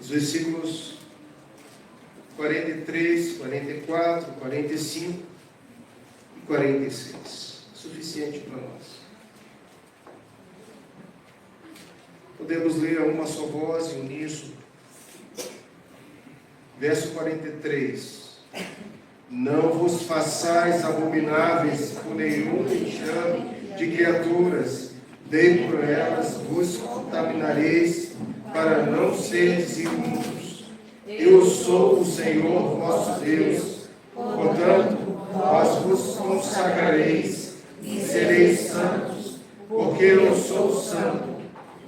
os versículos 43, 44, 45 e 46. Suficiente para nós. Podemos ler a uma só voz e uníssono. Verso 43. Não vos façais abomináveis por nenhum enxame de criaturas, nem por elas vos contaminareis, para não seres imundos. Eu sou o Senhor vosso Deus, portanto, vós vos consagrareis e sereis santos, porque eu sou santo,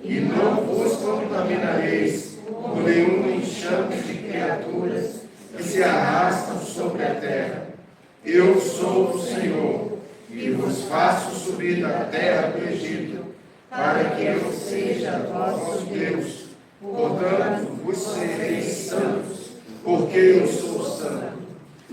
e não vos contaminareis por nenhum enxame de criaturas que se arrastam sobre a terra. Eu sou o Senhor, e vos faço subir da terra do Egito, para que eu seja vosso Deus. Portanto, vos sereis santos, porque eu sou santo.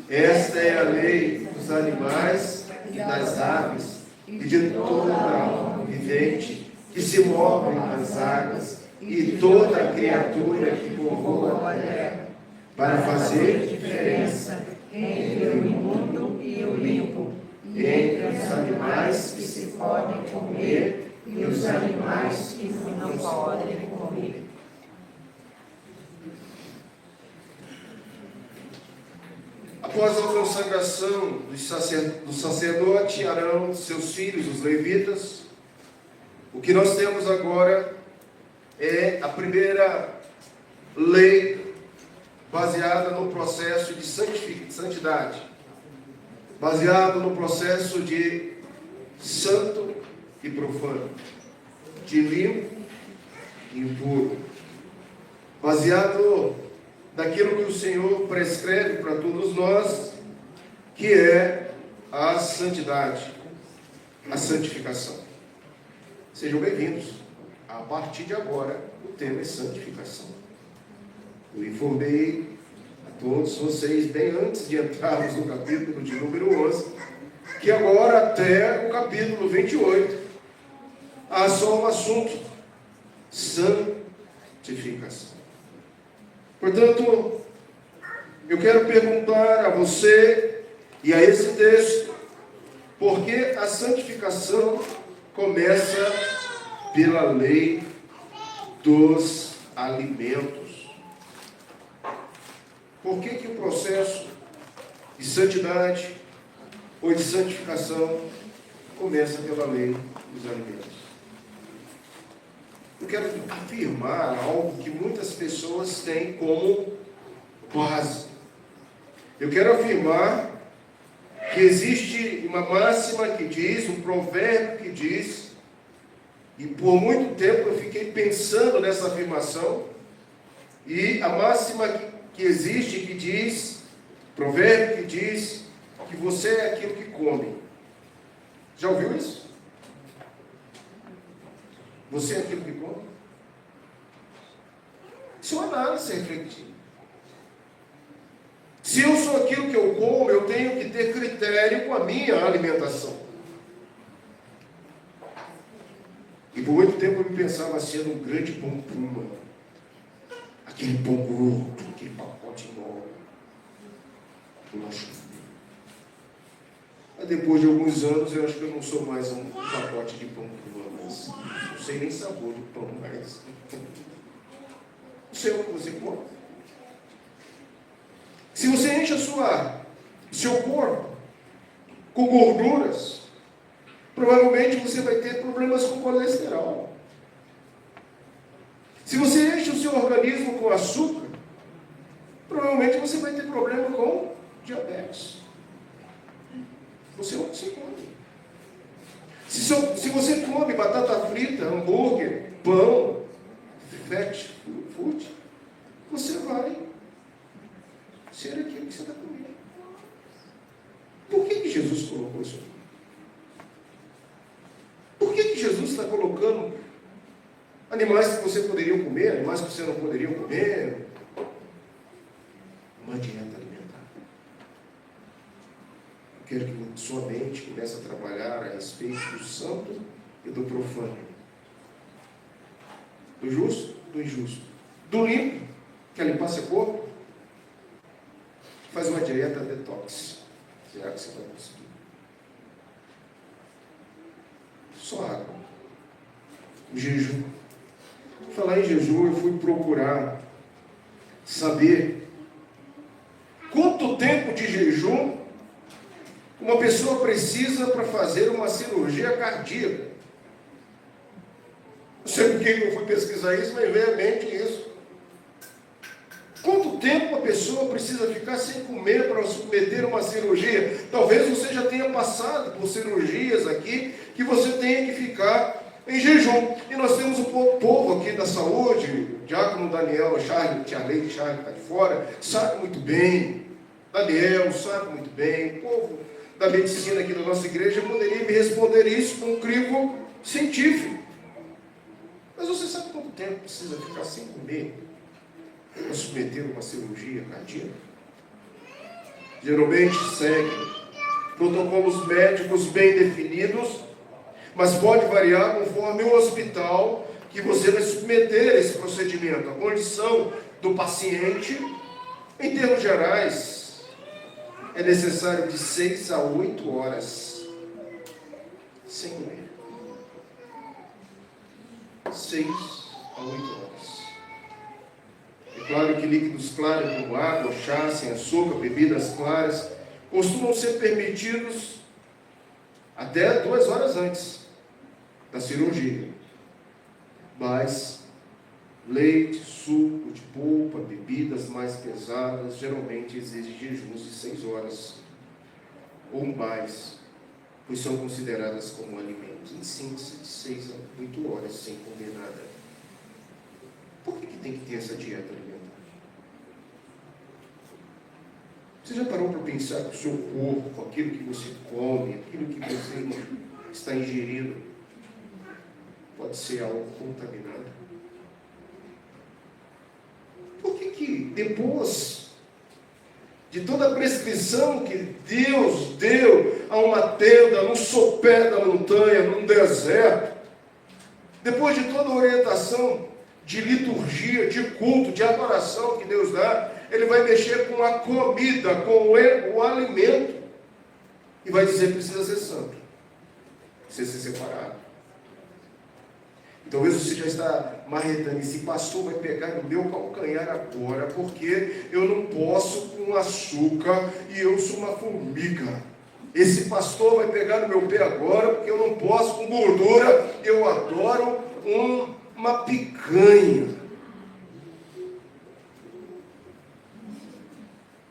Esta é a lei dos animais e das aves, e de toda a alma vivente que se move nas águas, e toda a criatura que povoa a terra, para fazer diferença entre o imundo e o limpo, entre os animais que se podem comer e os animais que não podem comer. Após a consagração do sacerdote Arão, seus filhos, os levitas, o que nós temos agora é a primeira lei baseada no processo de santidade, baseado no processo de santo e profano, de limpo e impuro, baseado naquilo que o Senhor prescreve para todos nós, que é a santidade, a santificação. Sejam bem-vindos. A partir de agora, o tema é santificação. Eu informei a todos vocês, bem antes de entrarmos no capítulo de número 11, que agora até o capítulo 28, há só um assunto: santificação. Portanto, eu quero perguntar a você e a esse texto, por que a santificação começa pela lei dos alimentos? Por que o processo de santidade ou de santificação começa pela lei dos alimentos? Eu quero afirmar algo que muitas pessoas têm como base. Eu quero afirmar que existe uma máxima que diz, um provérbio que diz, e por muito tempo eu fiquei pensando nessa afirmação, e a máxima que existe que diz, provérbio que diz, que você é aquilo que come. Já ouviu isso? Você é aquilo que come? Isso não é nada sem refletir. Se eu sou aquilo que eu como, eu tenho que ter critério com a minha alimentação. E por muito tempo eu me pensava sendo um grande pão puma. Aquele pão gordo, aquele pacote enorme. Mas depois de alguns anos, eu acho que eu não sou mais um pacote de pão puma, mas não sei nem sabor do pão, mas não sei o que você come. Se você enche seu corpo com gorduras, provavelmente você vai ter problemas com colesterol. Se você enche o seu organismo com açúcar, provavelmente você vai ter problema com diabetes. Você come. Se você come batata frita, hambúrguer, pão, fast food, você vai ser aquilo que você está comendo. Por que Jesus colocou isso? Por que Jesus está colocando animais que você poderia comer, animais que você não poderia comer? Uma dieta alimentar. Eu quero que sua mente comece a trabalhar a respeito do santo e do profano. Do justo, do injusto. Do limpo Quer limpar seu corpo? Faz uma dieta detox. Será que você vai conseguir? Só água. Jejum. Vou falar em jejum, eu fui procurar saber quanto tempo de jejum uma pessoa precisa para fazer uma cirurgia cardíaca. Não sei por que eu fui pesquisar isso, mas veio à mente isso. Quanto tempo a pessoa precisa ficar sem comer para submeter a uma cirurgia? Talvez você já tenha passado por cirurgias aqui, que você tenha que ficar em jejum. E nós temos o povo aqui da saúde, o diácono Daniel, Charles, tia Leite, Charles está de fora, sabe muito bem. Daniel sabe muito bem. O povo da medicina aqui da nossa igreja poderia me responder isso com um crivo científico. Mas você sabe quanto tempo precisa ficar sem comer para submeter uma cirurgia cardíaca? Geralmente segue protocolos médicos bem definidos, mas pode variar conforme o hospital que você vai submeter esse procedimento. A condição do paciente, em termos gerais, é necessário de 6 a 8 horas sem comer. 6 a 8 horas. É claro que líquidos claros como água, chá, sem açúcar, bebidas claras, costumam ser permitidos até 2 horas antes da cirurgia. Mas leite, suco de polpa, bebidas mais pesadas, geralmente exigem jejuns de 6 horas ou mais, pois são consideradas como alimentos. Em síntese, de 6 a 8 horas sem comer nada. Por que tem que ter essa dieta alimentar? Você já parou para pensar que o seu corpo, aquilo que você come, aquilo que você está ingerindo, pode ser algo contaminado? Por que depois de toda a prescrição que Deus deu a uma tenda, num sopé da montanha, num deserto, depois de toda a orientação de liturgia, de culto, de adoração que Deus dá, Ele vai mexer com a comida, com o alimento, e vai dizer: precisa ser santo, precisa ser separado. Talvez você já está marretando, esse pastor vai pegar no meu calcanhar agora, porque eu não posso com açúcar e eu sou uma formiga. Esse pastor vai pegar no meu pé agora, porque eu não posso com gordura, eu adoro uma picanha.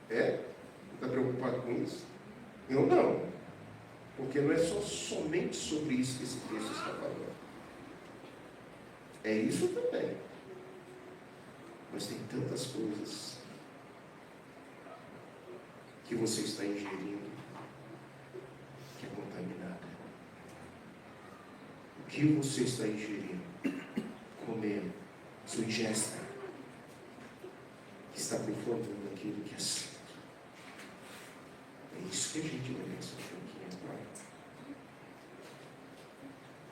Está preocupado com isso? Eu não, porque não é somente sobre isso que esse texto está falando. É isso também. Mas tem tantas coisas que você está ingerindo que é contaminada. O que você está ingerindo, comendo, sua ingesta, que está profanando aquilo que é santo. É isso que a gente vai nessa franquinha, Pai.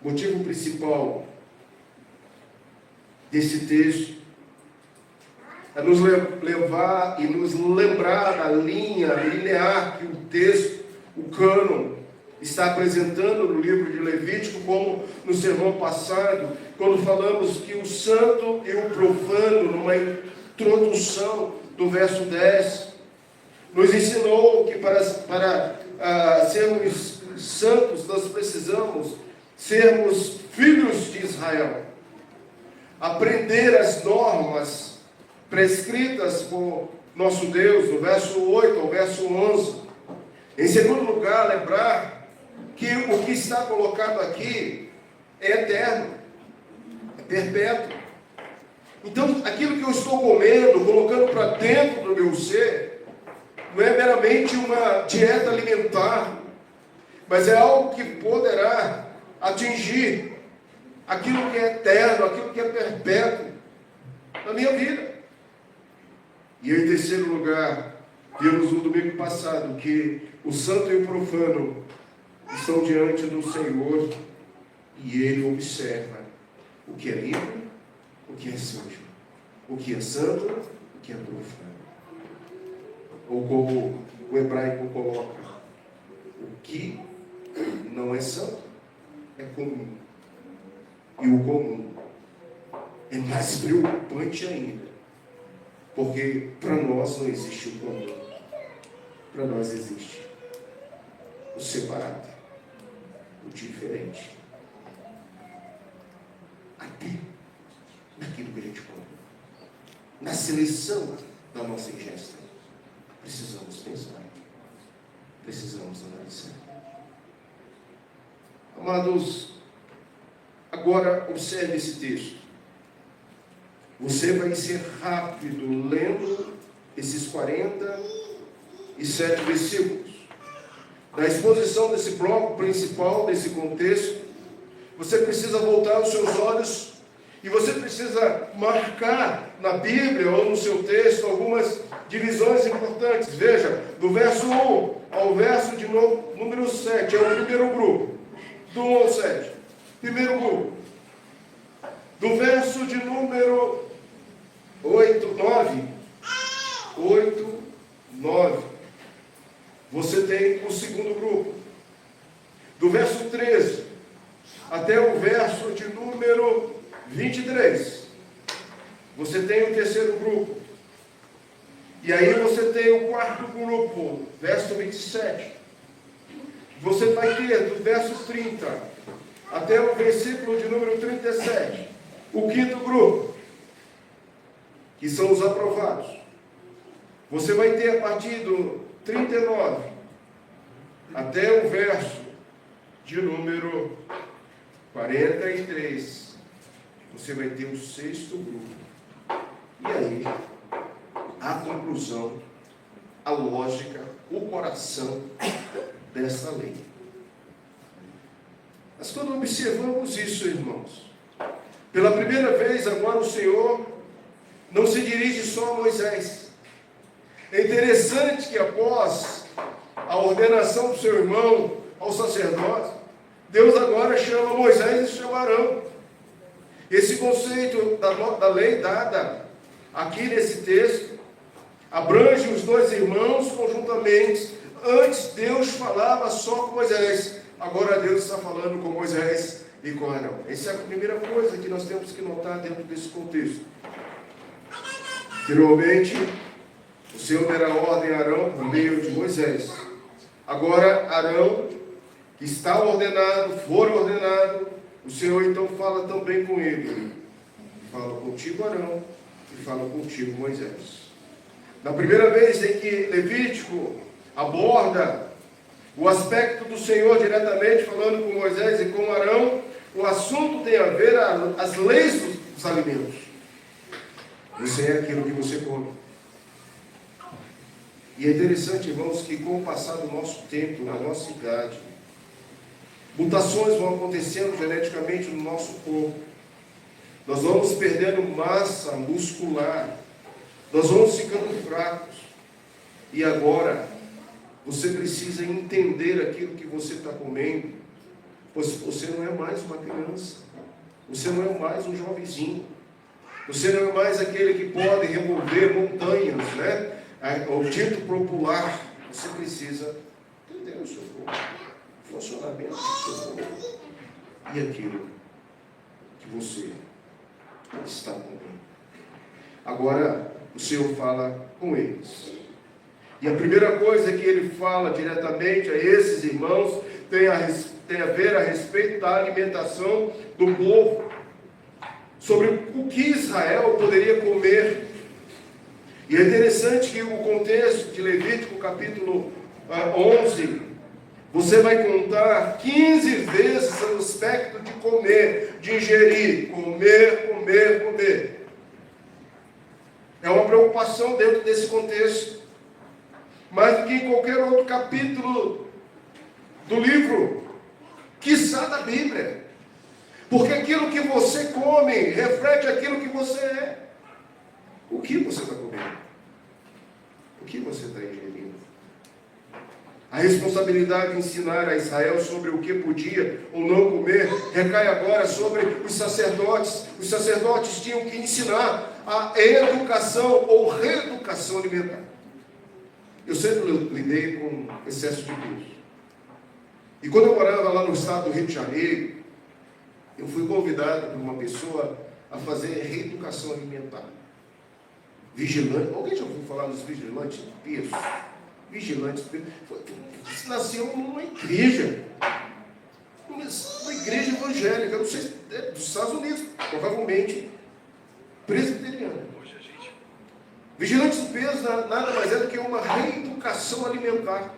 Motivo principal desse texto é nos levar e nos lembrar da linha linear que o texto, o cânon, está apresentando no livro de Levítico, como no sermão passado, quando falamos que o santo e o profano, numa introdução do verso 10, nos ensinou que para sermos santos, nós precisamos sermos filhos de Israel. Aprender as normas prescritas por nosso Deus, do verso 8 ao verso 11. Em segundo lugar, lembrar que o que está colocado aqui é eterno, é perpétuo. Então, aquilo que eu estou comendo, colocando para dentro do meu ser, não é meramente uma dieta alimentar, mas é algo que poderá atingir aquilo que é eterno, aquilo que é perpétuo na minha vida. E em terceiro lugar, vimos no domingo passado que o santo e o profano estão diante do Senhor e Ele observa o que é limpo, o que é sujo, o que é santo, o que é profano. Ou como o hebraico coloca, o que não é santo é comum. E o comum é mais preocupante ainda. Porque para nós não existe o comum. Para nós existe o separado, o diferente. Até naquilo que a gente come. Na seleção da nossa ingesta. Precisamos pensar. Precisamos analisar. Amados, agora observe esse texto. Você vai ser rápido lendo esses 47 versículos. Na exposição desse bloco principal, desse contexto, você precisa voltar os seus olhos e você precisa marcar na Bíblia ou no seu texto algumas divisões importantes. Veja, do verso 1 ao verso de número 7, é o primeiro grupo. Do 1 ao 7, primeiro grupo. Do verso de número 8, 9, você tem o segundo grupo. Do verso 13 até o verso de número 23, você tem o terceiro grupo. E aí você tem o quarto grupo, verso 27. Você vai ter do verso 30 até o versículo de número 37, o quinto grupo, que são os aprovados. Você vai ter a partir do 39 até o verso de número 43, você vai ter o sexto grupo. E aí, a conclusão, a lógica, o coração dessa lei. Mas quando observamos isso, irmãos, pela primeira vez agora o Senhor não se dirige só a Moisés. É interessante que após a ordenação do seu irmão ao sacerdote, Deus agora chama Moisés e chama Arão. Esse conceito da lei dada aqui nesse texto abrange os dois irmãos conjuntamente. Antes Deus falava só com Moisés, agora Deus está falando com Moisés e com Arão. Essa é a primeira coisa que nós temos que notar dentro desse contexto. Anteriormente, o Senhor dera ordem a Arão por meio de Moisés. Agora Arão, que está ordenado, for ordenado, o Senhor então fala também com ele. Fala contigo, Arão, e fala contigo, Moisés. Na primeira vez em que Levítico aborda o aspecto do Senhor diretamente, falando com Moisés e com Arão, o assunto tem a ver as leis dos alimentos. Isso é aquilo que você come. E é interessante, irmãos, que com o passar do nosso tempo, na nossa idade, mutações vão acontecendo geneticamente no nosso corpo. Nós vamos perdendo massa muscular. Nós vamos ficando fracos. E agora, você precisa entender aquilo que você está comendo. Pois você não é mais uma criança. Você não é mais um jovenzinho. Você não é mais aquele que pode remover montanhas, né? O dito popular. Você precisa entender o seu corpo, o funcionamento do seu corpo e aquilo que você está comendo. Agora, o Senhor fala com eles. E a primeira coisa que ele fala diretamente a esses irmãos tem a ver a respeito da alimentação do povo, sobre o que Israel poderia comer. E é interessante que o contexto de Levítico capítulo 11, você vai contar 15 vezes o aspecto de comer, de ingerir, comer. É uma preocupação dentro desse contexto. Mais do que em qualquer outro capítulo do livro, quiçá da Bíblia. Porque aquilo que você come reflete aquilo que você é. O que você está comendo? O que você está ingerindo? A responsabilidade de ensinar a Israel sobre o que podia ou não comer recai agora sobre os sacerdotes. Os sacerdotes tinham que ensinar a educação ou reeducação alimentar. Eu sempre lidei com excesso de peso. E quando eu morava lá no estado do Rio de Janeiro, eu fui convidado por uma pessoa a fazer reeducação alimentar. Vigilante, alguém já ouviu falar dos vigilantes de peso? Vigilantes de peso. Isso nasceu numa igreja. Uma igreja evangélica, eu não sei se é dos Estados Unidos, provavelmente presbiteriana. Vigilantes de peso nada mais é do que uma reeducação alimentar.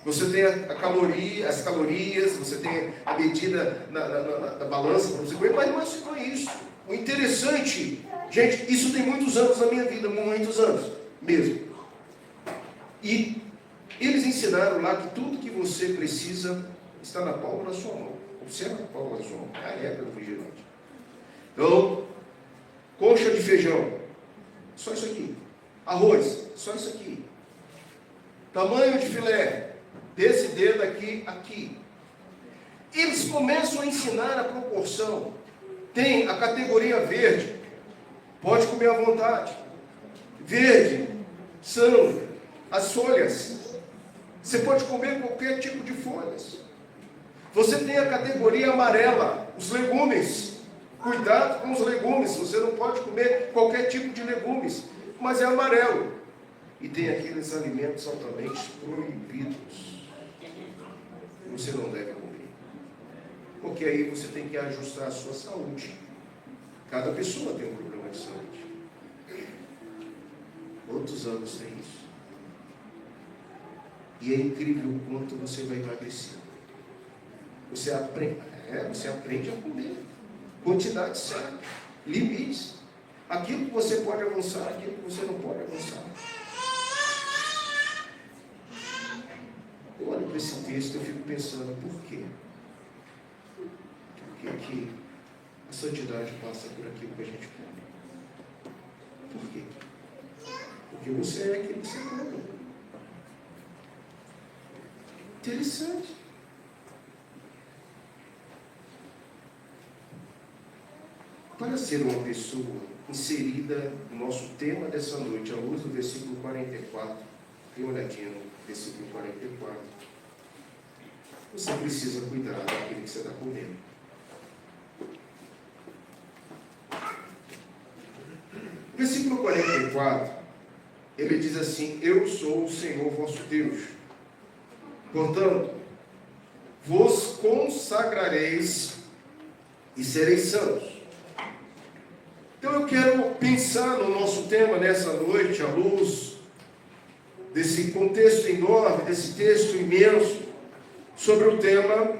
Você tem as calorias, você tem a medida na balança para você comer, mas não é só isso. O interessante, gente, isso tem muitos anos na minha vida, muitos anos mesmo. E eles ensinaram lá que tudo que você precisa está na palma da sua mão. Observa a palma da sua mão, é a época do vigilante. Então, coxa de feijão, só isso aqui. Arroz, só isso aqui. Tamanho de filé, desse dedo aqui. Eles começam a ensinar a proporção. Tem a categoria verde, pode comer à vontade. Verde são as folhas. Você pode comer qualquer tipo de folhas. Você tem a categoria amarela, os legumes. Cuidado com os legumes, você não pode comer qualquer tipo de legumes, mas é amarelo. E tem aqueles alimentos altamente proibidos. Você não deve comer. Porque aí você tem que ajustar a sua saúde. Cada pessoa tem um problema de saúde. Quantos anos tem isso? E é incrível o quanto você vai emagrecer. Você aprende a comer. Quantidade certa. Limites. Aquilo que você pode avançar, aquilo que você não pode avançar. Eu olho para esse texto e eu fico pensando, por quê? Por que a santidade passa por aquilo que a gente come? Por quê? Porque você é aquilo que você come. Interessante. Para ser uma pessoa inserida no nosso tema dessa noite, à luz do versículo 44, dê uma olhadinha no versículo 44, você precisa cuidar daquilo que você está comendo. Versículo 44, ele diz assim: eu sou o Senhor vosso Deus. Portanto, vos consagrareis e sereis santos. Então eu quero pensar no nosso tema nessa noite, à luz desse contexto enorme, desse texto imenso, sobre o tema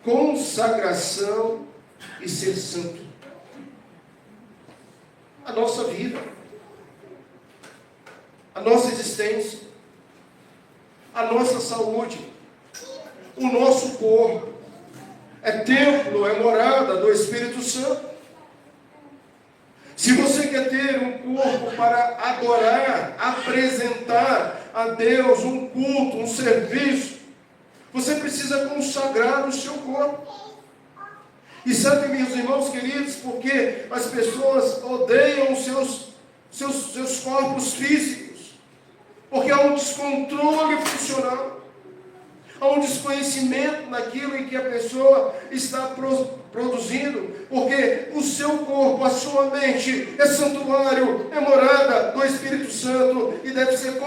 consagração e ser santo. A nossa vida, a nossa existência, a nossa saúde, o nosso corpo, é templo, é morada do Espírito Santo. Se você quer ter um corpo para adorar, apresentar a Deus um culto, um serviço, você precisa consagrar o seu corpo. E sabe, meus irmãos queridos, porque as pessoas odeiam os seus corpos físicos? Porque há um descontrole funcional, há um desconhecimento naquilo em que a pessoa está produzindo, porque o seu corpo, a sua mente é santuário, é morada do Espírito Santo e deve ser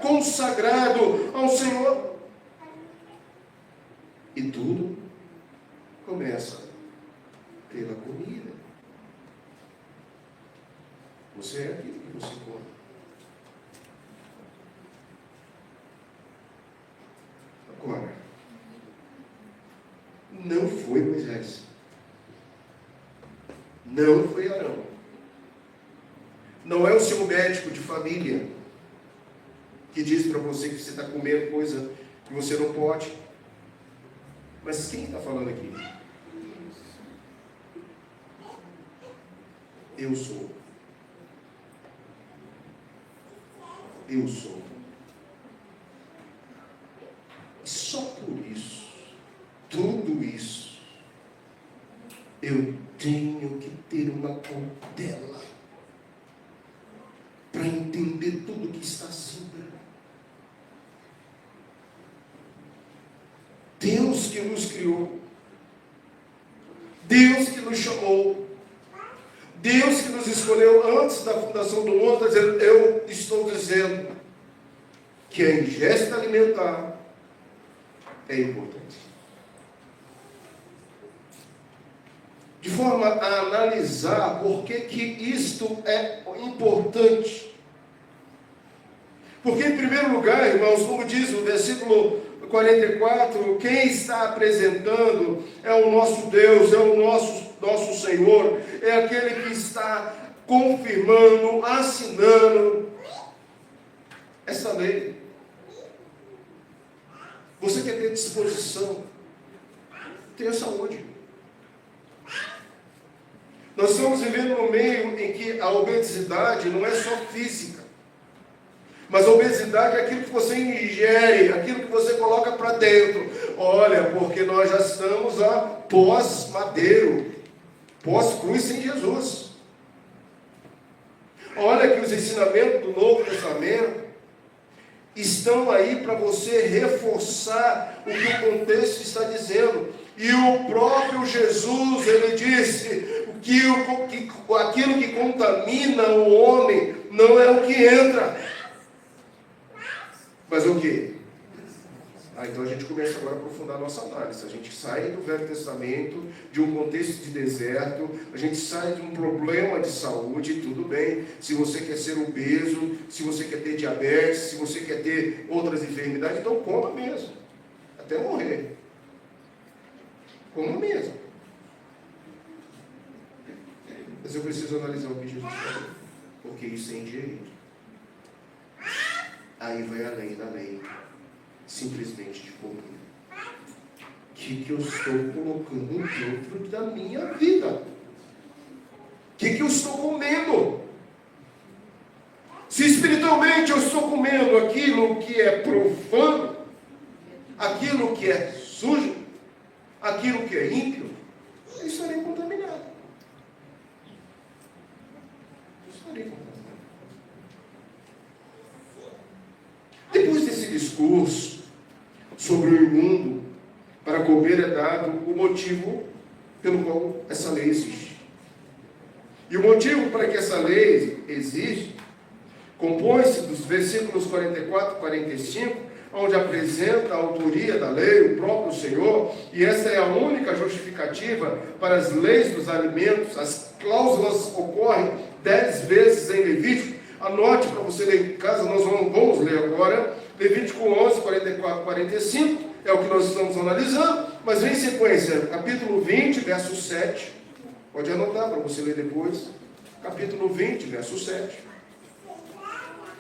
consagrado ao Senhor. E tudo começa pela comida. Você é aquilo que você come. Agora, não foi Moisés, não foi Arão, não é o seu médico de família que diz para você que você está comendo coisa que você não pode. Mas quem está falando aqui? Eu sou. Eu sou. E só por isso, tudo isso, eu tenho que ter uma que está acima. Deus que nos criou, Deus que nos chamou, Deus que nos escolheu antes da fundação do mundo, está dizendo, eu estou dizendo que a ingesta alimentar é importante. De forma a analisar por que isto é importante. Porque, em primeiro lugar, irmãos, como diz o versículo 44, quem está apresentando é o nosso Deus, é o nosso Senhor, é aquele que está confirmando, assinando essa lei. Você quer ter disposição, tenha saúde. Nós estamos vivendo num meio em que a obesidade não é só física, mas a obesidade é aquilo que você ingere, aquilo que você coloca para dentro. Olha, porque nós já estamos a pós-madeiro, pós-cruz em Jesus. Olha que os ensinamentos do Novo Testamento estão aí para você reforçar o que o contexto está dizendo. E o próprio Jesus, ele disse que aquilo que contamina o homem não é o que entra, mas o que? Então a gente começa agora a aprofundar a nossa análise. A gente sai do Velho Testamento, de um contexto de deserto, a gente sai de um problema de saúde, tudo bem. Se você quer ser obeso, se você quer ter diabetes, se você quer ter outras enfermidades, então coma mesmo, até morrer. Coma mesmo. Mas eu preciso analisar o que Jesus falou, porque isso é ingerir. Aí vai além da lei, simplesmente de comer. O que eu estou colocando dentro da minha vida? O que eu estou comendo? Se espiritualmente eu estou comendo aquilo que é profano, aquilo que é sujo, aquilo que é ímpio, eu estarei contaminado. Depois desse discurso sobre o imundo, para comer é dado o motivo pelo qual essa lei existe. E o motivo para que essa lei existe compõe-se dos versículos 44 e 45, onde apresenta a autoria da lei, o próprio Senhor, e essa é a única justificativa para as leis dos alimentos. As cláusulas ocorrem 10 vezes em Levítico. Anote para você ler em casa, nós vamos ler agora, Levítico 11, 44 e 45, é o que nós estamos analisando, mas vem em sequência, capítulo 20, verso 7, pode anotar para você ler depois, capítulo 20, verso 7,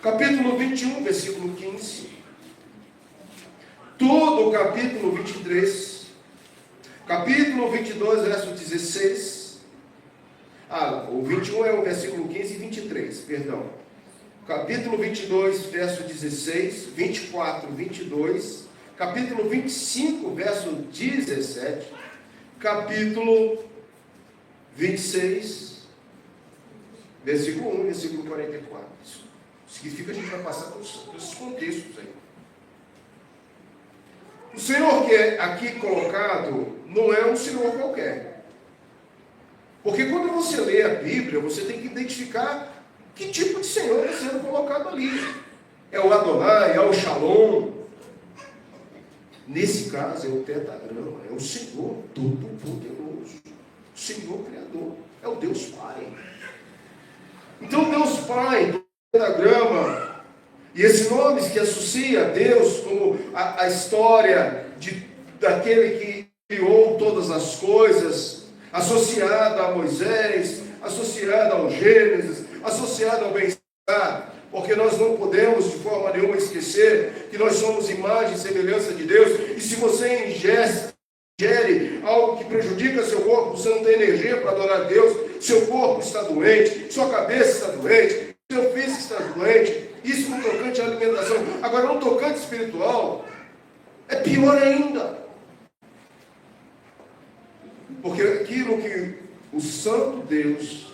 capítulo 21, versículo 15, todo o capítulo 23, capítulo 22, verso 16, o 21 é o versículo 15 e 23, perdão. Capítulo 22, verso 16, 24, 22, capítulo 25, verso 17, capítulo 26, versículo 1, versículo 44. Isso significa que a gente vai passar por esses contextos aí. O Senhor que é aqui colocado não é um Senhor qualquer. Porque quando você lê a Bíblia, você tem que identificar que tipo de Senhor está sendo colocado ali. É o Adonai, é o Shalom. Nesse caso é o Tetragrama, é o Senhor Todo-Poderoso, o Senhor Criador, é o Deus Pai. Então Deus Pai, do Tetragrama, e esse nome que associa a Deus como a história daquele que criou todas as coisas, associada a Moisés, associada ao Gênesis, associada ao bem-estar, porque nós não podemos de forma nenhuma esquecer que nós somos imagem e semelhança de Deus, e se você ingere algo que prejudica seu corpo, você não tem energia para adorar a Deus, seu corpo está doente, sua cabeça está doente, seu físico está doente, isso no tocante à alimentação. Agora, no tocante espiritual, é pior ainda, porque aquilo que o Santo Deus,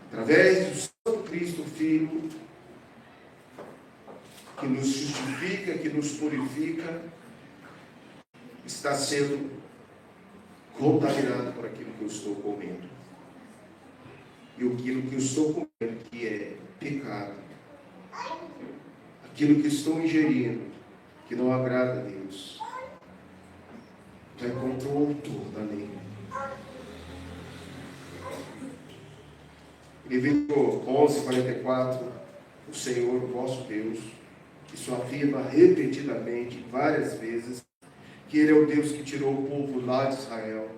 através do Santo Cristo, Filho, que nos justifica, que nos purifica, está sendo contaminado por aquilo que eu estou comendo. E aquilo que eu estou comendo, que é pecado, aquilo que estou ingerindo, que não agrada a Deus, vai contra o autor da lei. Levítico 11:44, o Senhor, o vosso Deus, isso afirma repetidamente, várias vezes, que Ele é o Deus que tirou o povo lá de Israel.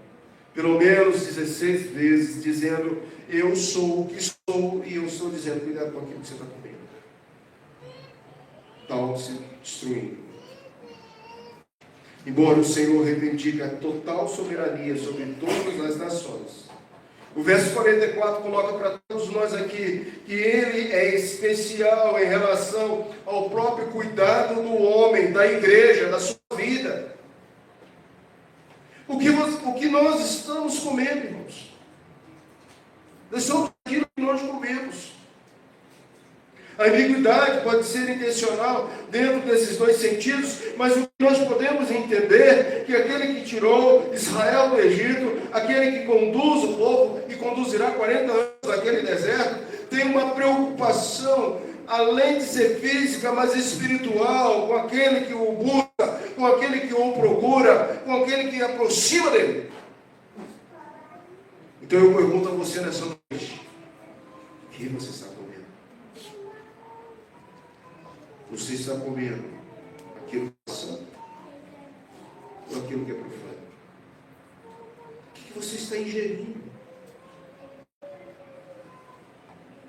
Pelo menos 16 vezes, dizendo, eu sou o que sou, e eu estou dizendo, cuidado com aquilo que você está comendo. Está se destruindo. Embora o Senhor reivindique a total soberania sobre todas as nações, o verso 44 coloca para todos nós aqui que Ele é especial em relação ao próprio cuidado do homem, da igreja, da sua vida. O que nós estamos comendo, irmãos? Nós somos aquilo que nós comemos. A ambiguidade pode ser intencional dentro desses dois sentidos, mas o que nós podemos entender é que aquele que tirou Israel do Egito, aquele que conduz o povo e conduzirá 40 anos naquele deserto, tem uma preocupação, além de ser física, mas espiritual, com aquele que o busca, com aquele que o procura, com aquele que aproxima dele. Então eu pergunto a você nessa noite, o que você está comendo? Você está comendo aquilo que é santo ou aquilo que é profano? O que você está ingerindo?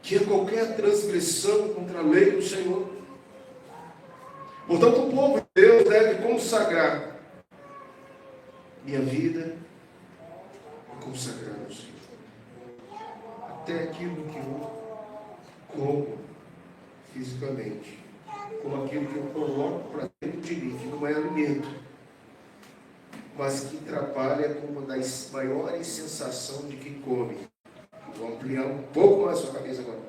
Que é qualquer transgressão contra a lei do Senhor. Portanto, o povo de Deus deve consagrar minha vida e consagrar o Senhor. Até aquilo que eu como fisicamente, como aquilo que eu coloco para dentro de mim, que não é alimento, mas que trabalha com uma das maiores sensações de quem come. Vou ampliar um pouco mais a sua cabeça agora.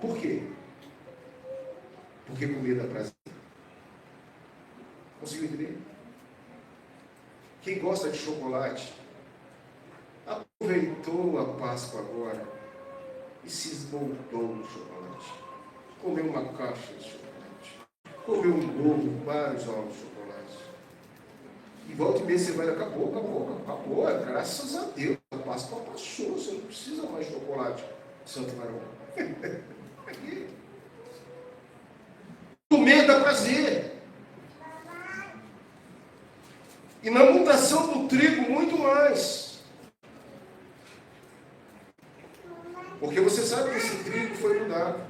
Por quê? Porque comer dá prazer. Conseguiu entender? Quem gosta de chocolate, aproveitou a Páscoa agora e se esmoldou no chocolate. Comeu uma caixa de chocolate. Comeu um bolo, vários ovos de chocolate. E volta e meia você vai, acabou. Graças a Deus. A Páscoa passou, você não precisa mais de chocolate, Santo Varão. Comer dá prazer. E na mutação do trigo, muito mais. Porque você sabe que esse trigo foi mudado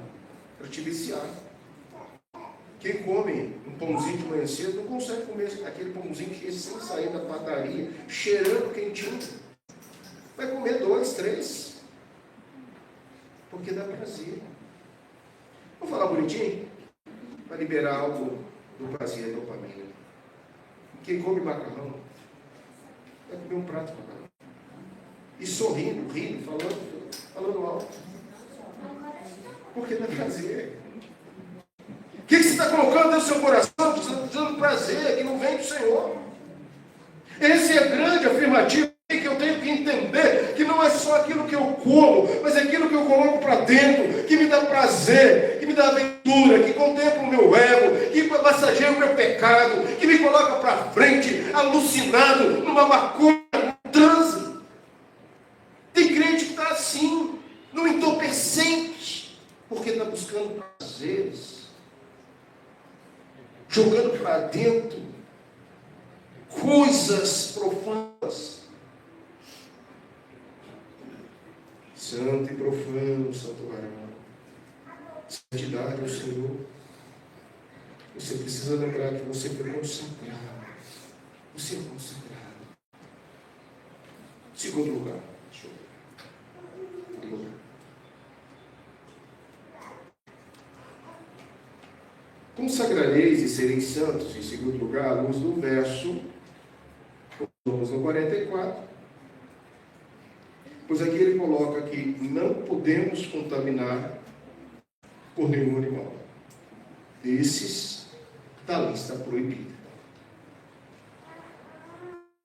para te viciar. Quem come um pãozinho de manhã cedo não consegue comer aquele pãozinho que sem sair da padaria, cheirando quentinho. Vai comer 2, 3. Porque dá prazer. Vamos falar bonitinho? Para liberar algo do prazer, dopamina. Quem come macarrão vai comer um prato de macarrão. E sorrindo, rindo, falando alto. Porque dá prazer. O que você está colocando no seu coração? Dando prazer que não vem do Senhor. Esse é grande afirmativo que eu tenho que entender, que não é só aquilo que eu como, mas é aquilo que eu coloco para dentro, que me dá prazer, que me dá aventura, que contempla o meu ego, que massageia o meu pecado, que me coloca para frente, alucinado, numa maconha, num transe. Tem crente que está assim, no entorpecente, porque está buscando prazeres, jogando para dentro coisas profanas. Santo e profano, Santo Varão. Santidade ao Senhor. Você precisa lembrar que você foi consagrado. Você é consagrado. Segundo lugar. Deixa eu ver. Consagrareis e sereis santos, em segundo lugar, à luz do verso, vamos no 44. Pois aqui ele coloca que não podemos contaminar por nenhum animal. desses da lista proibida.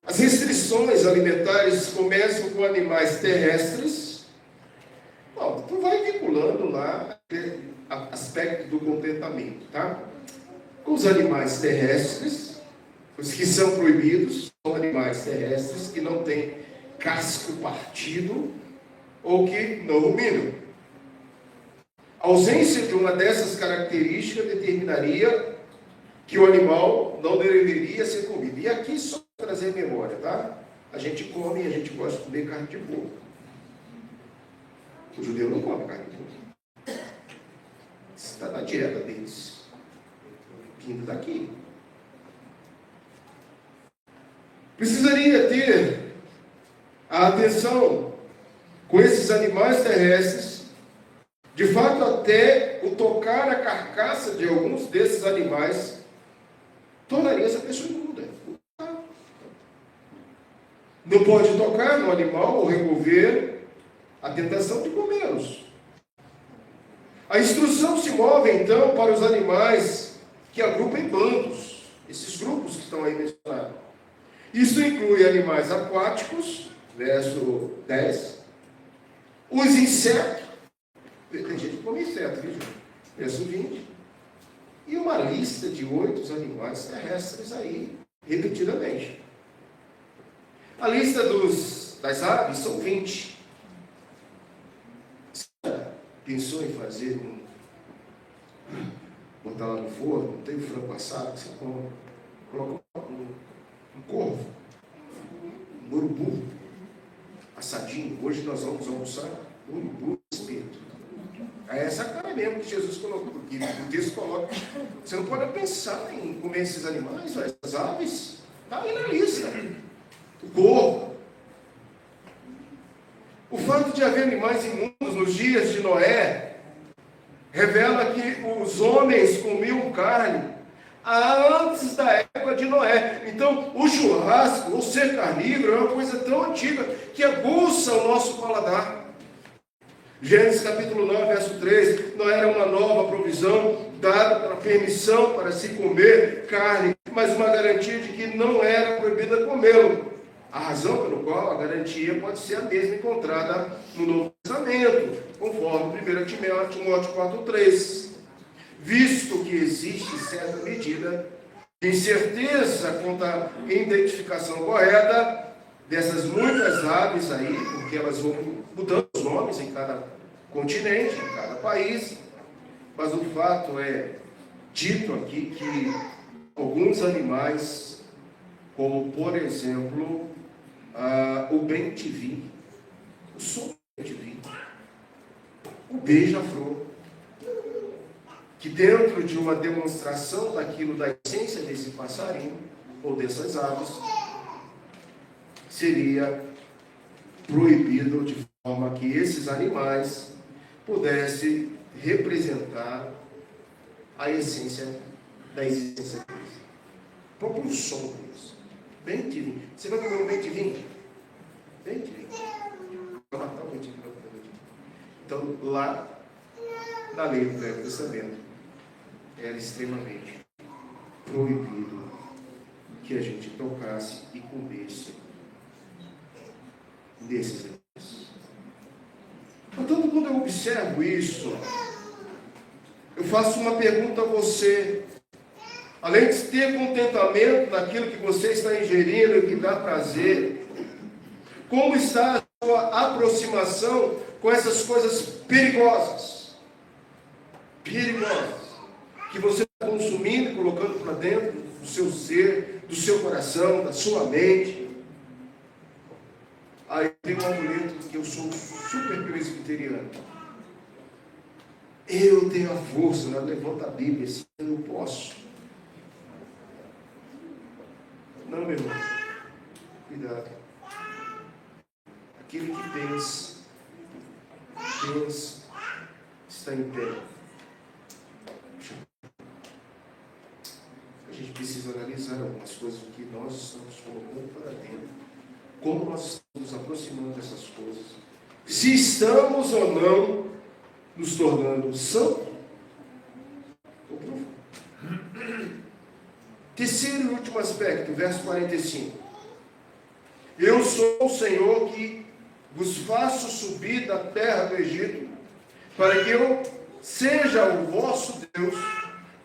As restrições alimentares começam com animais terrestres. Bom, tu vai vinculando lá aspecto do contentamento, tá? Com os animais terrestres, os que são proibidos, são animais terrestres que não têm casco partido ou que não ruminam. A ausência de uma dessas características determinaria que o animal não deveria ser comido. E aqui só para trazer memória, tá? A gente come e a gente gosta de comer carne de porco. O judeu não come carne de porco. Está na dieta deles. Vindo daqui. Precisaria ter a atenção com esses animais terrestres. De fato, até o tocar a carcaça de alguns desses animais tornaria essa pessoa imunda. Não pode tocar no animal ou remover a tentação de comê-los. A instrução se move, então, para os animais que agrupam em bandos. Esses grupos que estão aí mencionados. Isso inclui animais aquáticos, verso 10. Os insetos. Tem gente que come inseto, viu? Verso 20. E uma lista de 8 animais terrestres aí, repetidamente. A lista das aves são 20. Você pensou em fazer botar lá no forno, não tem frango assado que você coloca um corvo, um urubu, assadinho. Hoje nós vamos almoçar urubu e espeto. É essa cara mesmo que Jesus colocou, que o texto coloca. Você não pode pensar em comer esses animais, essas aves. Está aí na lista. O corvo. O fato de haver animais imundos nos dias de Noé revela que os homens comiam carne antes da época de Noé. Então, o churrasco, ou ser carnívoro, é uma coisa tão antiga que aguça o nosso paladar. Gênesis capítulo 9, verso 3, não era uma nova provisão dada para permissão para se comer carne, mas uma garantia de que não era proibida comê-lo. A razão pelo qual a garantia pode ser a mesma encontrada no Novo Testamento, conforme 1 Timóteo 4,3. Visto que existe certa medida de incerteza quanto à identificação correta dessas muitas aves aí, porque elas vão mudando os nomes em cada continente, em cada país, mas o fato é dito aqui que alguns animais, como por exemplo o bem-te-vi, o som bem-te-vi, o beija-flor, que dentro de uma demonstração daquilo da essência desse passarinho ou dessas aves, seria proibido de forma que esses animais pudessem representar a essência da existência deles. Próprio um som deles. Bem-te-vi. Você vai comer um bem-te-vi? Bem-te-vi. Vai matar o bem-te-vi. Então, lá, na lei do Velho Testamento, era extremamente proibido que a gente tocasse e comesse desses animais. Portanto, quando eu observo isso, eu faço uma pergunta a você. Além de ter contentamento naquilo que você está ingerindo e que dá prazer, como está a sua aproximação com essas coisas perigosas? Perigosas. Que você está consumindo e colocando para dentro do seu ser, do seu coração, da sua mente. Aí tem um amuleto que eu sou super presbiteriano. Eu tenho a força, né? Levanta a Bíblia, assim, eu posso. Não, meu irmão. Cuidado. Aquele que pensa, está em pé. A gente precisa analisar algumas coisas que nós estamos colocando para dentro. Como nós estamos nos aproximando dessas coisas. Se estamos ou não nos tornando santos ou profanos. Terceiro e último aspecto, verso 45. Eu sou o Senhor que vos faço subir da terra do Egito, para que eu seja o vosso Deus.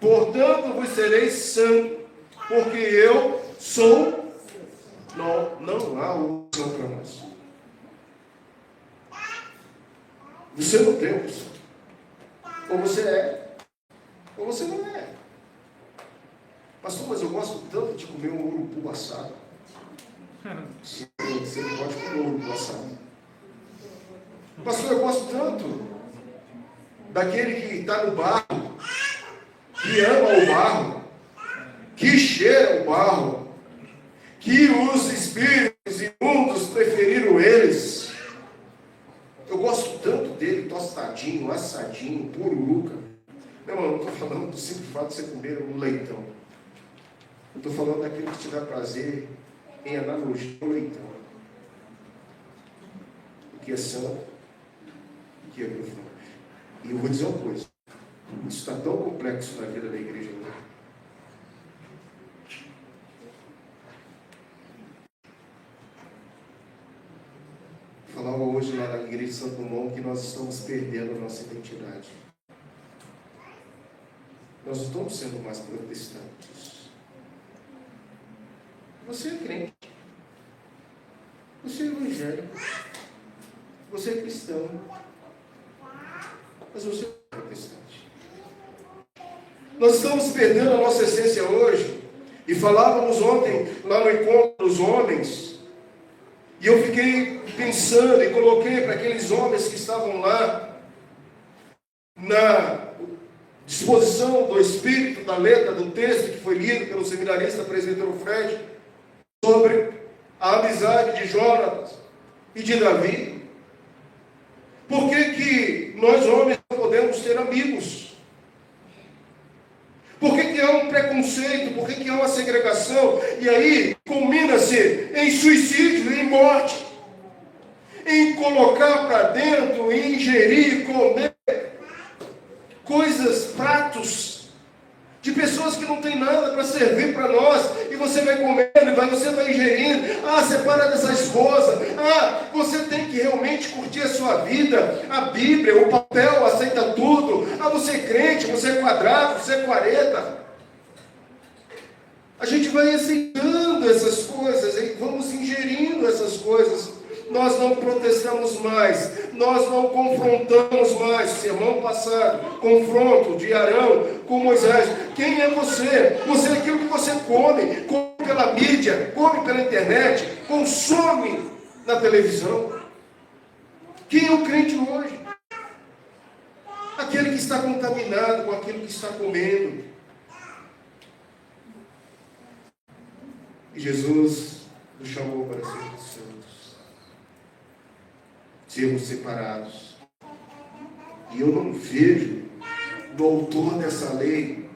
Portanto, vos sereis santo, porque eu sou. Não há opção para nós. Você não tem opção. Ou você é, ou você não é. Pastor, mas eu gosto tanto de comer um urubu assado. Sim, você não pode comer um urubu assado. Pastor, eu gosto tanto daquele que está no barro, que ama o barro, que cheira o barro, que os espíritos imundos preferiram eles. Eu gosto tanto dele, tostadinho, assadinho, pururuca. Meu irmão, não estou falando do simples fato de você comer um leitão. Eu estou falando daquilo que te dá prazer em analogia ao leitão. O que é santo, o que é profundo. E eu vou dizer uma coisa. Isso está tão complexo na vida da igreja hoje. Falava hoje lá na igreja de Santo Dumont que nós estamos perdendo a nossa identidade. Nós não estamos sendo mais protestantes. Você é crente. Você é evangélico. Você é cristão. Mas você é protestante. Nós estamos perdendo a nossa essência hoje. E falávamos ontem, lá no encontro dos homens, e eu fiquei pensando e coloquei para aqueles homens que estavam lá, na disposição do espírito, da letra, do texto que foi lido pelo seminarista presbítero Fred, sobre a amizade de Jonatas e de Davi. Por que nós homens não podemos ter amigos? Por que há um preconceito? Por que há uma segregação? E aí culmina-se em suicídio, em morte, em colocar para dentro, em ingerir, comer coisas, pratos de pessoas que não têm nada para servir para nós, e você vai comendo, você vai ingerindo. Separa dessa esposa. Você tem que realmente curtir a sua vida. A Bíblia, o papel aceita tudo. Você é crente, você é quadrado, você é 40. A gente vai aceitando essas coisas e vamos ingerindo essas coisas. Nós não protestamos mais, nós não confrontamos mais. Sermão passado, confronto de Arão com Moisés. Quem é você? Você é aquilo que você come pela mídia, come pela internet, consome na televisão. Quem é o crente hoje? Aquele que está contaminado com aquilo que está comendo. E Jesus nos chamou para sermos santos, sermos separados. E eu não vejo do autor dessa lei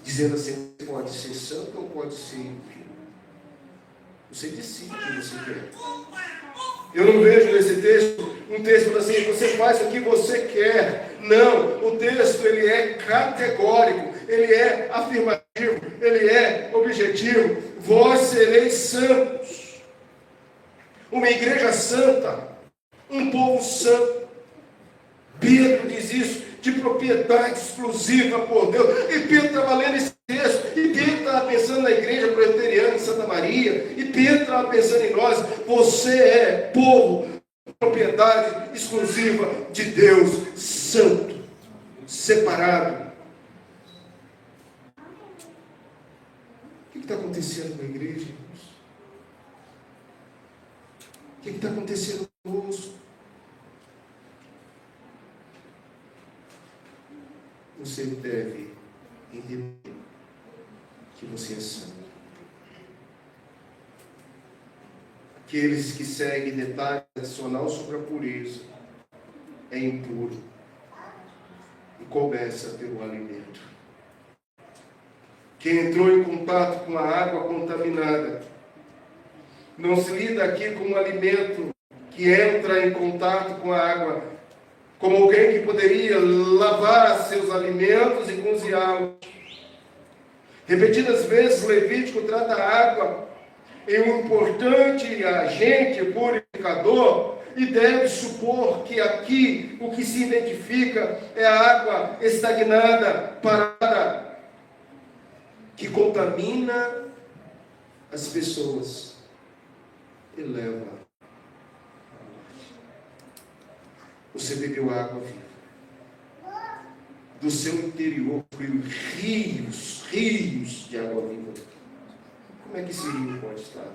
dizendo assim: você pode ser santo ou pode ser impuro. Você decide o que você quer. Eu não vejo nesse texto um texto falando assim: você faz o que você quer. Não, o texto ele é categórico, ele é afirmativo, ele é objetivo. Vós sereis santos. Uma igreja santa, um povo santo. Pedro diz isso, de propriedade exclusiva por Deus. E Pedro estava lendo esse texto, e Pedro estava pensando na igreja presbiteriana em Santa Maria, e Pedro estava pensando em nós. Você é povo, propriedade exclusiva de Deus, santo, separado. O que está acontecendo na igreja, irmãos? O que está acontecendo conosco? Você deve entender que você é santo. Aqueles que seguem detalhes adicionais sobre a pureza é impuro e começa pelo alimento. Quem entrou em contato com a água contaminada não se lida aqui com um alimento que entra em contato com a água como alguém que poderia lavar seus alimentos e cozinhá-los. Repetidas vezes, Levítico trata a água em um importante agente purificador, e deve supor que aqui o que se identifica é a água estagnada, parada, que contamina as pessoas e leva à morte. Você bebeu água viva. Do seu interior fluiu rios de água viva. Como é que esse rio pode estar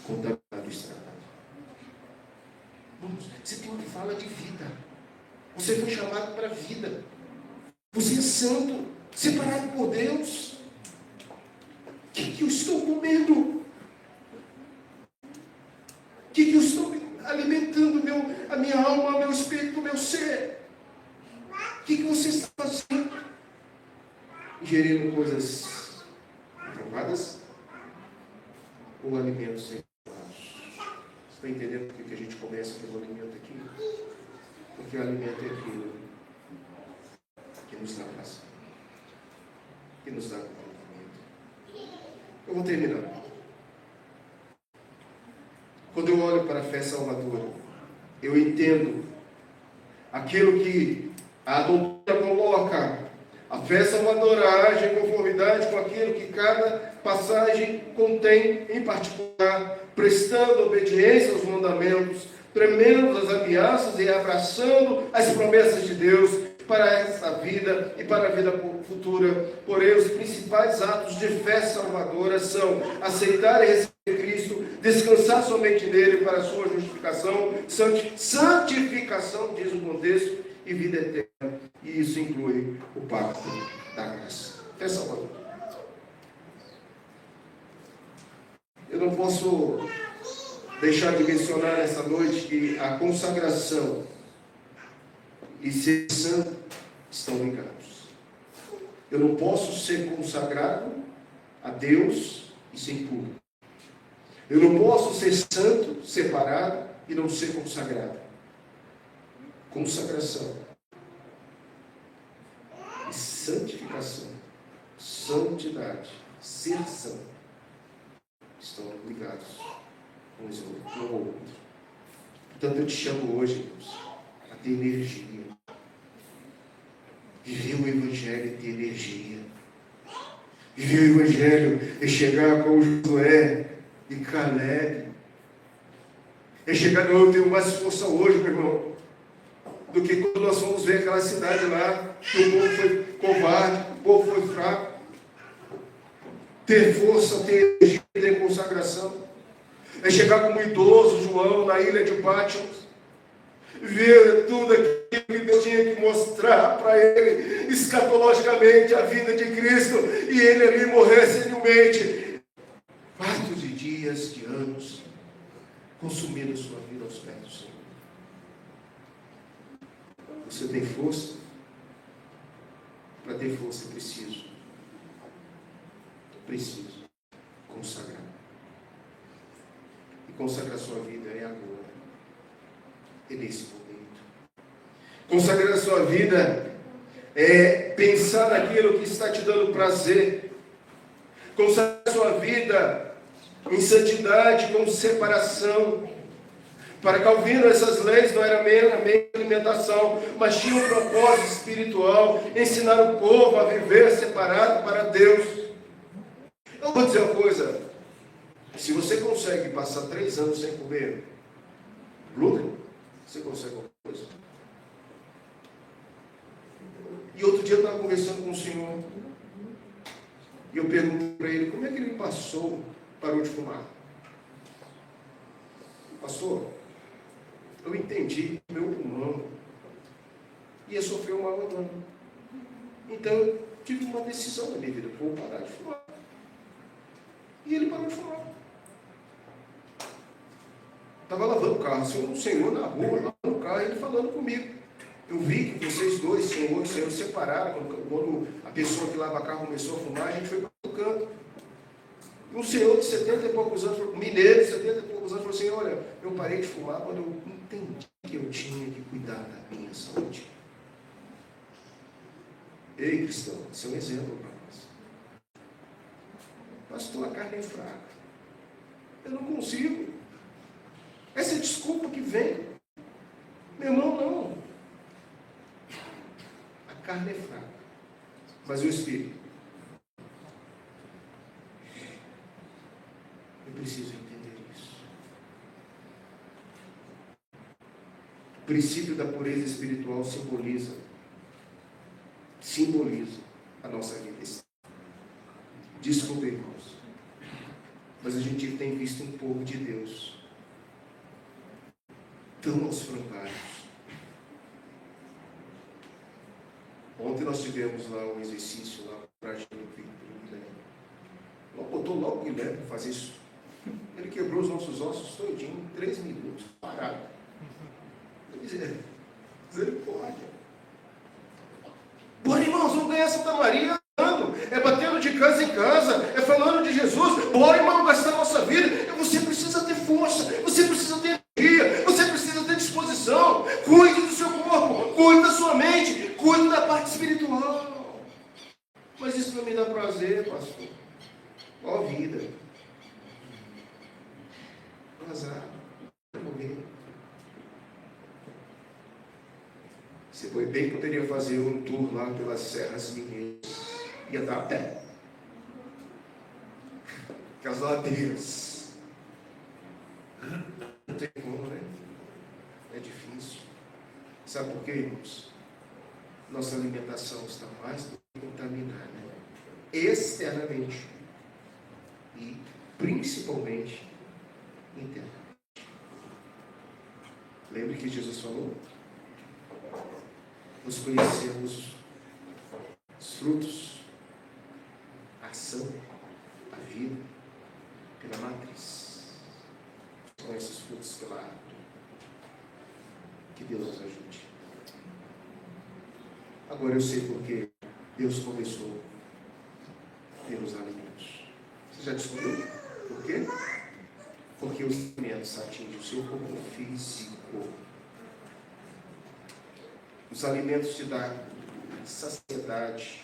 contaminado e estragado? Você tem uma fala de vida. Você foi chamado para a vida. Você é santo, separado por Deus. O que eu estou comendo? O que eu estou alimentando a minha alma, meu espírito, meu ser? O que você está fazendo? Ingerindo coisas aprovadas ou alimentos sem aprovados? Você está entendendo por que a gente começa pelo alimento aqui? Porque o alimento é aquilo que nos dá prazer, que nos dá contentamento. Eu vou terminar. Quando eu olho para a fé salvadora, eu entendo aquilo que a doutrina coloca. A fé salvadora age em conformidade com aquilo que cada passagem contém, em particular, prestando obediência aos mandamentos, tremendo as ameaças e abraçando as promessas de Deus para esta vida e para a vida futura. Porém, os principais atos de fé salvadora são aceitar e receber Cristo, descansar somente nele para a sua justificação, santificação, diz o contexto, e vida eterna. E isso inclui o pacto da graça. Fé salvadora. Eu não posso deixar de mencionar nessa noite que a consagração e ser santo estão ligados. Eu não posso ser consagrado a Deus e ser impuro. Eu não posso ser santo, separado e não ser consagrado. Consagração e santificação, santidade, ser santo, estão ligados uns ao outro. Portanto, eu te chamo hoje, Deus, a ter energia. Viver o Evangelho e ter energia. Viver o Evangelho é chegar com Josué e Caleb. É chegar, eu tenho mais força hoje, meu irmão, do que quando nós fomos ver aquela cidade lá, que o povo foi covarde, o povo foi fraco. Ter força, ter energia, ter consagração. É chegar como idoso João na ilha de Patmos, ver tudo aquilo que Deus tinha que mostrar para ele, escatologicamente, a vida de Cristo, e ele ali morrer senilmente. Quantos de dias, de anos, consumindo a sua vida aos pés do Senhor. Você tem força? Para ter força, preciso consagrar. E consagrar sua vida é agora. É nesse momento. Consagrar a sua vida é pensar naquilo que está te dando prazer. Consagrar a sua vida em santidade, com separação. Para Calvino, essas leis não eram meramente alimentação, mas tinham um propósito espiritual, ensinar o povo a viver separado para Deus. Eu vou dizer uma coisa, se você consegue passar 3 anos sem comer glúten, você consegue alguma coisa. E outro dia eu estava conversando com o senhor, e eu perguntei para ele, como é que ele parou de fumar? Pastor, eu entendi que meu pulmão ia sofrer um abandono. Então eu tive uma decisão na minha vida, vou parar de fumar. E ele parou de fumar. Estava lavando o carro, o senhor na rua, lavando o carro, ele falando comigo. Eu vi que vocês dois, senhor e senhor, separaram. Quando a pessoa que lava carro começou a fumar, a gente foi para o canto. Um senhor de 70 e poucos anos, mineiro de 70 e poucos anos, falou assim, olha, eu parei de fumar quando eu entendi que eu tinha que cuidar Ei, cristão, isso é um exemplo para nós. Pastor, a carne é fraca. Eu não consigo. Essa é a desculpa que vem. Meu irmão, não. A carne é fraca. Mas o Espírito. Eu preciso entender isso. O princípio da pureza espiritual simboliza a nossa vida. Desculpe, irmãos, mas a gente tem visto um povo de Deus tão aos frangalhos. Ontem nós tivemos lá um exercício lá para a gente do Guilherme. Botou logo o Guilherme para fazer isso. Ele quebrou os nossos ossos todinho em 3 minutos, parado. Misericórdia. Bora, irmãos, vamos ganhar Santa Maria andando. É batendo de casa em casa. É falando de Jesus. Bora, irmão, gastar a nossa vida. Você precisa ter força. Você precisa ter energia. Você precisa ter disposição. Cuide do seu corpo. Cuide da sua mente. Cuide da parte espiritual. Mas isso não me dá prazer, pastor. Ó vida. Azar. Vai morrer. Você bem poderia fazer um tour lá pelas Serras Mineiras. Ia dar a pé. Aquelas ladeiras. Não tem como, né? É difícil. Sabe por quê, irmãos? Nossa alimentação está mais do que contaminada. Externamente. E principalmente internamente. Lembre que Jesus falou? Nós conhecemos os frutos, a ação, a vida, pela matriz. São esses frutos pela árvore. Que Deus nos ajude. Agora eu sei porque Deus começou pelos alimentos. Você já descobriu? Por quê? Porque os alimentos atingem o seu corpo físico. Os alimentos te dão saciedade,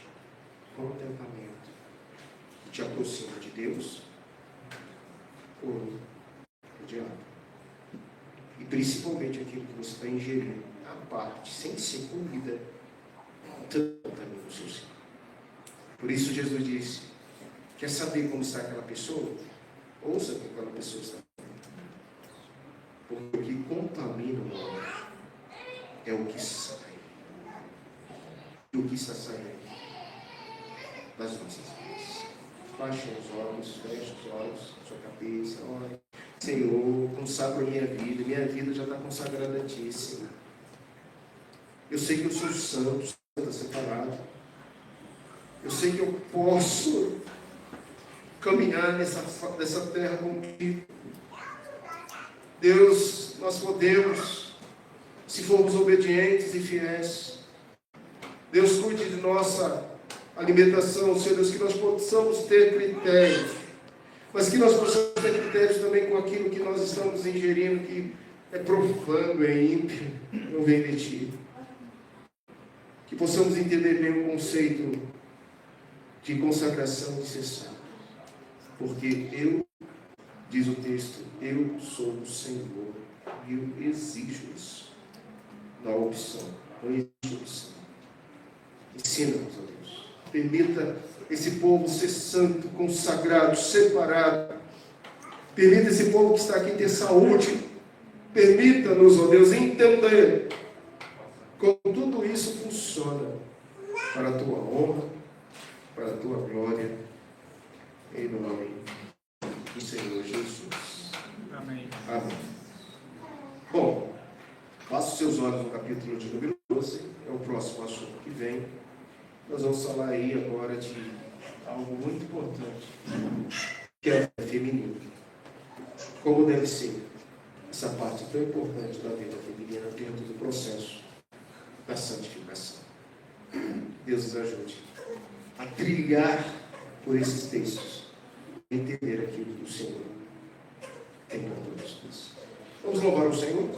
contentamento, que te aproxima de Deus ou do diabo. E principalmente aquilo que você está ingerindo, a parte, sem ser comida, contamina o seu ser. Por isso Jesus disse, quer saber como está aquela pessoa? Ouça o que aquela pessoa está falando. Porque o que contamina o homem é o que sai. E o que está saindo das nossas vidas. Baixe os olhos, feche os olhos, sua cabeça, ore. Senhor, consagra a minha vida já está consagrada a Ti, Senhor. Eu sei que eu sou santo, separado. Eu sei que eu posso caminhar nessa terra contigo. Deus, nós podemos, se formos obedientes e fiéis. Deus, cuide de nossa alimentação, Senhor Deus, que nós possamos ter critérios, mas que nós possamos ter critérios também com aquilo que nós estamos ingerindo, que é profano, é ímpio, não vem de Ti. Que possamos entender bem o conceito de consagração e cessar. Porque eu, diz o texto, eu sou o Senhor e eu exijo isso. Não há opção, não existe opção. Ensina-nos, ó Deus. Permita esse povo ser santo, consagrado, separado. Permita esse povo que está aqui ter saúde. Permita-nos, ó Deus, entender como tudo isso funciona para a Tua honra, para a Tua glória, em nome do Senhor Jesus. Amém. Amém. Bom, passe os seus olhos no capítulo de número 12, é o próximo assunto que vem. Nós vamos falar aí agora de algo muito importante, que é feminino. Como deve ser essa parte tão importante da vida feminina dentro do processo da santificação. Deus nos ajude a trilhar por esses textos, entender aquilo que o Senhor tem para todos nós. Vamos louvar o Senhor?